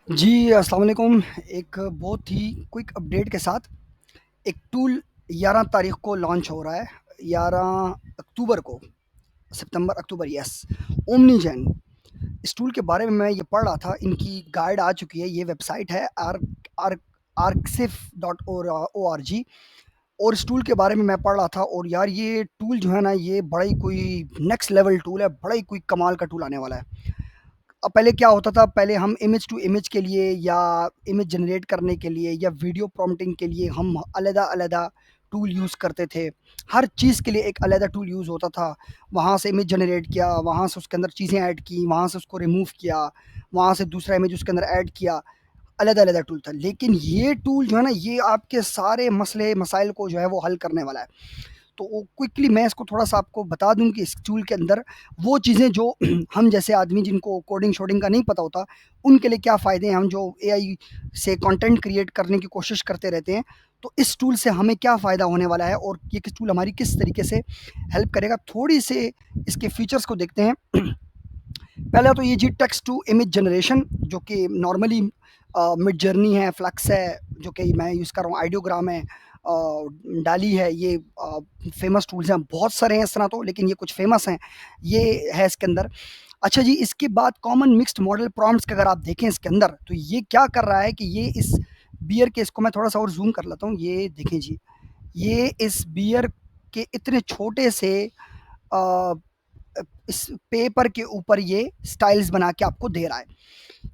जी, अस्सलाम वालेकुम। एक बहुत ही क्विक अपडेट के साथ एक टूल 11 तारीख को लॉन्च हो रहा है, 11 अक्टूबर को, सितंबर अक्टूबर यस, ओमनीजेन। इस टूल के बारे में मैं ये पढ़ रहा था, इनकी गाइड आ चुकी है, ये वेबसाइट है आर्क आर्कसिफ डॉट ओ आर जी। और इस टूल के बारे में मैं पढ़ रहा था और यार ये टूल जो है ना, ये बड़ा ही कोई नेक्स्ट लेवल टूल है, बड़ा ही कोई कमाल का टूल आने वाला है। अब पहले क्या होता था, पहले हम इमेज टू इमेज के लिए या इमेज जनरेट करने के लिए या वीडियो प्रॉम्प्टिंग के लिए हम अलग-अलग टूल यूज़ करते थे। हर चीज़ के लिए एक अलग टूल यूज़ होता था। वहाँ से इमेज जनरेट किया, वहाँ से उसके अंदर चीज़ें ऐड की, वहाँ से उसको रिमूव किया, वहाँ से दूसरा इमेज उसके अंदर ऐड किया, अलग-अलग टूल था। लेकिन ये टूल जो है ना, ये आपके सारे मसले मसाइल को जो है वो हल करने वाला है। तो वो क्विकली मैं इसको थोड़ा-सा आपको बता दूँ कि इस टूल के अंदर वो चीज़ें जो हम जैसे आदमी जिनको कोडिंग-शोडिंग का नहीं पता होता, उनके लिए क्या फ़ायदे हैं, हम जो एआई से कंटेंट क्रिएट करने की कोशिश करते रहते हैं, तो इस टूल से हमें क्या फ़ायदा होने वाला है और ये किस टूल हमारी किस तरीके से हेल्प करेगा, थोड़ी-से इसके फीचर्स को देखते हैं। पहला तो ये जी टेक्स्ट टू इमेज जनरेशन, जो कि नॉर्मली मिड जर्नी है, फ्लक्स है, जो कि मैं यूज़ कर रहा हूँ, आइडियोग्राम है, डाली है, ये फेमस टूल्स हैं, बहुत सारे हैं इस तरह तो, लेकिन ये कुछ फेमस हैं, ये है इसके अंदर। अच्छा जी, इसके बाद कॉमन मिक्स्ड मॉडल प्रॉम्प्ट्स का अगर आप देखें इसके अंदर, तो ये क्या कर रहा है कि ये इस बियर के, इसको मैं थोड़ा-सा और ज़ूम कर लेता हूँ, ये देखें जी, ये इस बियर के इतने छोटे से अ, इस पेपर के ऊपर ये स्टाइल्स बना के आपको दे रहा है,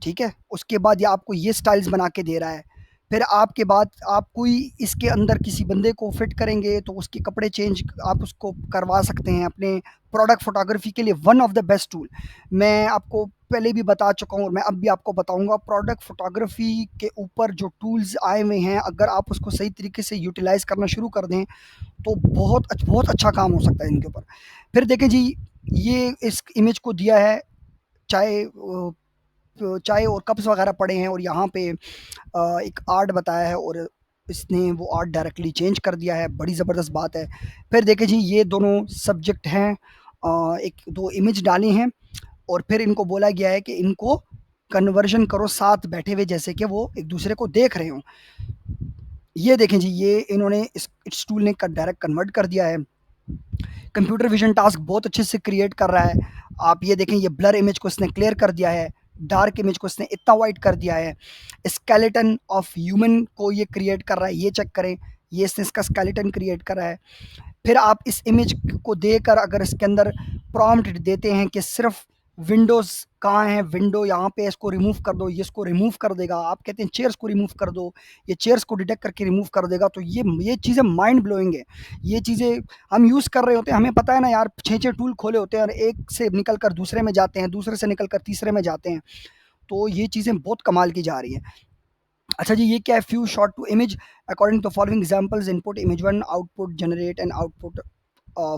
ठीक है? उसके बाद ये आपको ये स्टाइल्स बना के दे रहा है। फिर आपके बाद आप कोई इसके अंदर किसी बंदे को फिट करेंगे तो उसके कपड़े चेंज आप उसको करवा सकते हैं अपने प्रोडक्ट फ़ोटोग्राफ़ी के लिए, one of the best tool. मैं आपको पहले भी बता चुका हूँ और मैं अब भी आपको बताऊँगा, प्रोडक्ट फ़ोटोग्राफ़ी के ऊपर जो टूल्स आए हुए हैं, अगर आप उसको सही तरीके से यूटिलाइज़ करना शुरू कर दें, तो बहुत अच्छा काम हो सकता है इनके ऊपर। फिर देखें जी, ये इस इमेज को दिया है, चाय चाय और कप्स वगैरह पड़े हैं और यहाँ पे एक आर्ट बताया है और इसने वो आर्ट डायरेक्टली चेंज कर दिया है, बड़ी ज़बरदस्त बात है। फिर देखें जी, ये दोनों सब्जेक्ट हैं, 1-2 इमेज डाली हैं और फिर इनको बोला गया है कि इनको कन्वर्जन करो साथ बैठे हुए, जैसे कि वो एक दूसरे को देख रहे हों। ये देखें जी, ये इन्होंने इस टूल ने डायरेक्ट कन्वर्ट कर दिया है। कंप्यूटर विजन टास्क बहुत अच्छे से क्रिएट कर रहा है। आप ये देखें, ये ब्लर इमेज को इसने क्लियर कर दिया है, डार्क इमेज को इसने इतना वाइट कर दिया है, स्केलेटन ऑफ ह्यूमन को ये क्रिएट कर रहा है, ये चेक करें, ये इसने इसका स्केलेटन क्रिएट करा है। फिर आप इस इमेज को देकर अगर इसके अंदर प्रॉम्प्ट देते हैं कि सिर्फ विंडोज़ कहाँ है, विंडो यहाँ पे, इसको रिमूव कर दो, ये इसको रिमूव कर देगा। आप कहते हैं चेयर्स को रिमूव कर दो, ये चेयर्स को डिटेक्ट करके रिमूव कर देगा। तो ये चीज़ें माइंड ब्लोइंग है। ये चीज़ें हम यूज़ कर रहे होते हैं, हमें पता है ना यार, 6-6 टूल खोले होते हैं और एक से निकल कर दूसरे में जाते हैं, दूसरे से निकल कर तीसरे में जाते हैं। तो ये चीज़ें बहुत कमाल की जा रही हैं। अच्छा जी, ये क्या है, few shot to image according to following examples, input image 1, output generate and output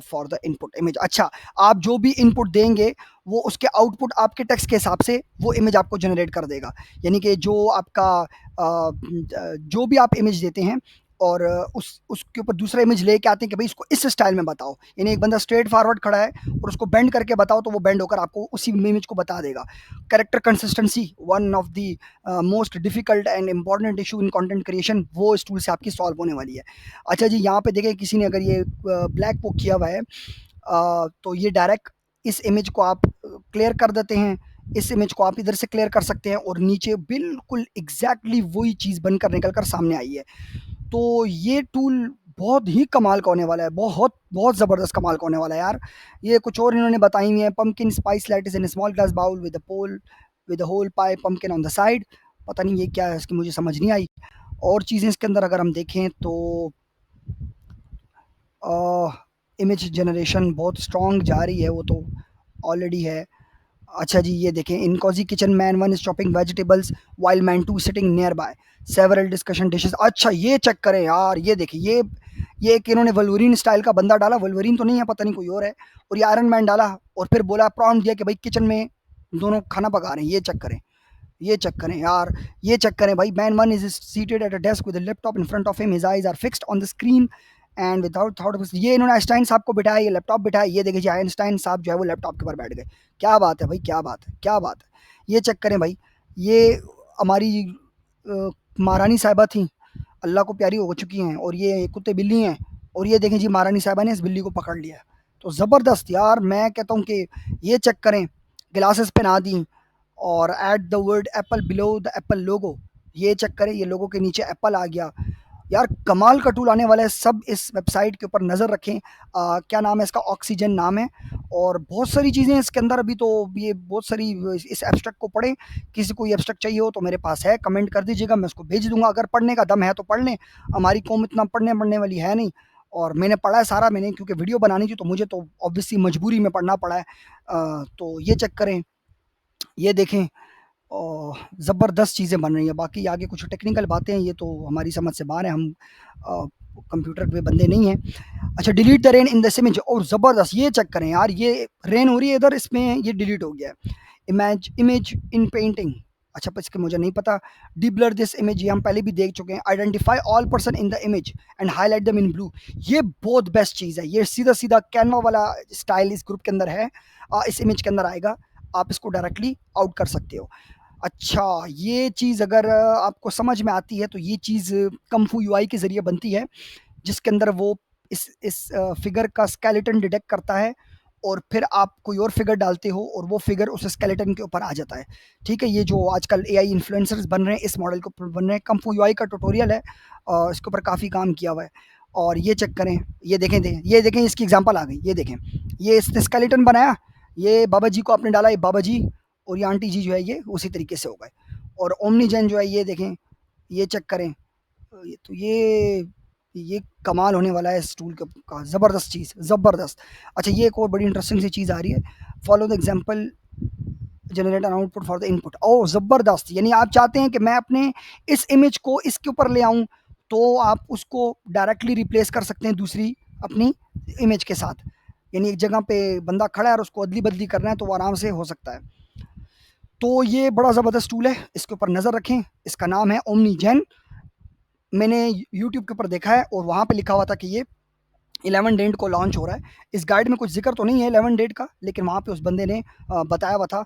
for the input image. अच्छा, आप जो भी इनपुट देंगे, वो उसके आउटपुट आपके टेक्स्ट के हिसाब से वो इमेज आपको जनरेट कर देगा। यानी कि जो आपका जो भी आप इमेज देते हैं और उसके ऊपर दूसरा इमेज लेके आते हैं कि भाई इसको इस स्टाइल में बताओ। यानी एक बंदा स्ट्रेट फॉरवर्ड खड़ा है और उसको बेंड करके बताओ, तो वो बेंड होकर आपको उसी इमेज को बता देगा। Character consistency, one of the most difficult and important issue in content creation, वो इस टूल से आपकी सॉल्व होने वाली है। अच्छा जी, यहाँ पे देखिए, किसी ने अगर ये ब्लैक बुक किया हुआ है, तो ये डायरेक्ट इस इमेज को आप क्लियर कर देते हैं, इस इमेज को आप इधर से क्लियर कर सकते हैं और नीचे बिल्कुल एग्जैक्टली वही चीज़ बनकर निकल कर सामने आई है। तो ये टूल बहुत ही कमाल का होने वाला है, बहुत बहुत ज़बरदस्त कमाल का होने वाला है यार। ये कुछ और इन्होंने बताई हुई है, pumpkin spice lattes in small glass bowl with a whole pie pumpkin on the side. पता नहीं ये क्या है, इसकी मुझे समझ नहीं आई। और चीज़ें इसके अंदर अगर हम देखें तो इमेज जनरेशन बहुत स्ट्रॉन्ग जा रही है, वो तो ऑलरेडी है। अच्छा जी, ये देखें, in cozy kitchen man 1 is chopping vegetables while man 2 sitting nearby, several discussion dishes. अच्छा, ये चेक करें यार, ये देखिए, ये एक इन्होंने वल्वरीन स्टाइल का बंदा डाला, वल्वरीन तो नहीं है, पता नहीं कोई और है, और ये आयरन मैन डाला और फिर बोला, प्रॉम्प्ट दिया कि भाई किचन में दोनों खाना पका रहे हैं। ये चेक करें, ये चेक करें यार, ये चेक करें भाई। Man 1 is seated at a desk with a laptop in front of him, his eyes are fixed on the screen and without thought. ये इन्होंने आइंस्टाइन साहब को बिठाया, ये लैपटॉप बिठाया, ये देखिए जी, आइंस्टाइन साहब जो है वो लैपटॉप के ऊपर बैठ गए। क्या बात है भाई, क्या बात है, क्या बात है। ये चेक करें भाई, ये हमारी महारानी साहिबा थी, अल्लाह को प्यारी हो चुकी हैं, और ये कुत्ते बिल्ली हैं, और ये देखें जी महारानी साहिबा ने इस बिल्ली को पकड़ लिया। तो ज़बरदस्त यार, मैं कहता हूँ कि ये चेक करें, ग्लासेस पहना दी और at the word apple below the apple logo, ये चेक करें, ये लोगों के नीचे एप्पल आ गया। यार कमाल का टूल आने वाला है, सब इस वेबसाइट के ऊपर नज़र रखें। क्या नाम है इसका, ऑक्सीजन नाम है, और बहुत सारी चीज़ें इसके अंदर अभी तो, ये बहुत सारी, इस एब्स्ट्रैक्ट को पढ़ें। किसी को ये एब्स्ट्रैक्ट चाहिए हो तो मेरे पास है, कमेंट कर दीजिएगा, मैं उसको भेज दूंगा। अगर पढ़ने का दम है तो पढ़ लें, हमारी कौम इतना पढ़ने वाली है नहीं, और मैंने पढ़ा है सारा, मैंने क्योंकि वीडियो बनानी थी तो मुझे तो ऑब्वियसली मजबूरी में पढ़ना पड़ा है। तो ये चेक करें, ये देखें, और ज़बरदस्त चीज़ें बन रही हैं। बाकी आगे कुछ टेक्निकल बातें हैं, ये तो हमारी समझ से बाहर है, हम कंप्यूटर पे बंदे नहीं हैं। अच्छा, delete the rain in this image, और ज़बरदस्त, ये चेक करें यार, ये रेन हो रही है इधर, इसमें ये डिलीट हो गया है। इमेज इन पेंटिंग, अच्छा पर इसके मुझे नहीं पता। डिब्लर दिस इमेज, ये हम पहले भी देख चुके हैं। Identify all person in the image and highlight them in blue, ये बहुत बेस्ट चीज़ है। ये सीधा सीधा कैनवा वाला स्टाइल इस ग्रुप के अंदर है, इस इमेज के अंदर आएगा, आप इसको डायरेक्टली आउट कर सकते हो। अच्छा, ये चीज़ अगर आपको समझ में आती है तो ये चीज़ कम्फू यूआई के ज़रिए बनती है, जिसके अंदर वो इस फिगर का स्केलेटन डिटेक्ट करता है, और फिर आप कोई और फिगर डालते हो और वो फिगर उस स्केलेटन के ऊपर आ जाता है। ठीक है, ये जो आजकल एआई इन्फ्लुएंसर्स बन रहे हैं इस मॉडल के ऊपर बन रहे हैं, कम्फू यूआई का ट्यूटोरियल है, इसके ऊपर काफ़ी काम किया हुआ है। और ये चेक करें, ये देखें इसकी एग्जांपल आ गई, ये देखें, ये इसने स्केलेटन बनाया, ये बाबा जी को आपने डाला, ये बाबा जी और ये आंटी जी जो है ये उसी तरीके से हो गए। और ओमनीजन जो है, ये देखें, ये चेक करें, ये तो ये कमाल होने वाला है इस टूल का, ज़बरदस्त चीज़, ज़बरदस्त। अच्छा, ये एक और बड़ी इंटरेस्टिंग सी चीज़ आ रही है, follow the example generate an output for the input, oh ज़बरदस्त, यानी आप चाहते हैं कि मैं अपने इस इमेज को इसके ऊपर ले आऊँ, तो आप उसको डायरेक्टली रिप्लेस कर सकते हैं दूसरी अपनी इमेज के साथ। यानी एक जगह पे बंदा खड़ा है और उसको अदली बदली करना है तो वो आराम से हो सकता है। तो ये बड़ा ज़बरदस्त टूल है, इसके ऊपर नज़र रखें, इसका नाम है ओमनीजेन। मैंने यूट्यूब के ऊपर देखा है और वहाँ पे लिखा हुआ था कि ये 11 डेट को लॉन्च हो रहा है। इस गाइड में कुछ ज़िक्र तो नहीं है 11 डेट का, लेकिन वहाँ पे उस बंदे ने बताया हुआ था।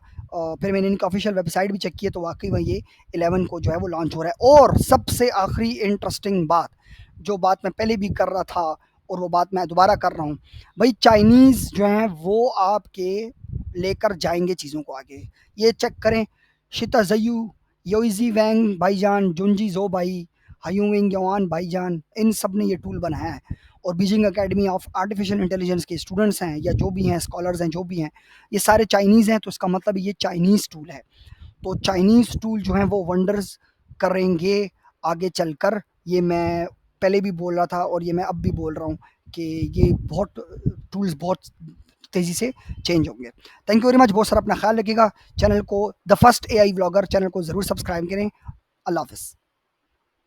फिर मैंने इनकी ऑफिशियल वेबसाइट भी चेक की है, तो वाक़ई में ये 11 को जो है वो लॉन्च हो रहा है। और सबसे आखिरी इंटरेस्टिंग बात, जो बात मैं पहले भी कर रहा था और वो बात मैं दोबारा कर रहा हूँ, भाई चाइनीज़ जो हैं वो आपके लेकर जाएँगे चीज़ों को आगे। ये चेक करें, शिता ज़यू, योइज़ी वैंग भाईजान, जुनजी ज़ो भाई, हायूमिंग यवान भाईजान, इन सब ने ये टूल बनाया है। और Beijing academy of artificial intelligence के स्टूडेंट्स हैं या जो भी हैं, स्कॉलर्स हैं, जो भी हैं, ये सारे चाइनीज़ हैं, तो इसका मतलब ये चाइनीज़ टूल है। तो चाइनीज़ टूल जो हैं वो वंडर्स करेंगे आगे चलकर, ये मैं पहले भी बोल रहा था और ये मैं अब भी बोल रहा हूँ कि ये बहुत टूल्स बहुत तेज़ी से चेंज होंगे। थैंक यू वेरी मच, बहुत सारा अपना ख्याल रखिएगा। चैनल को, the first AI vlogger channel को ज़रूर सब्सक्राइब करें। अल्लाह हाफ़िज़।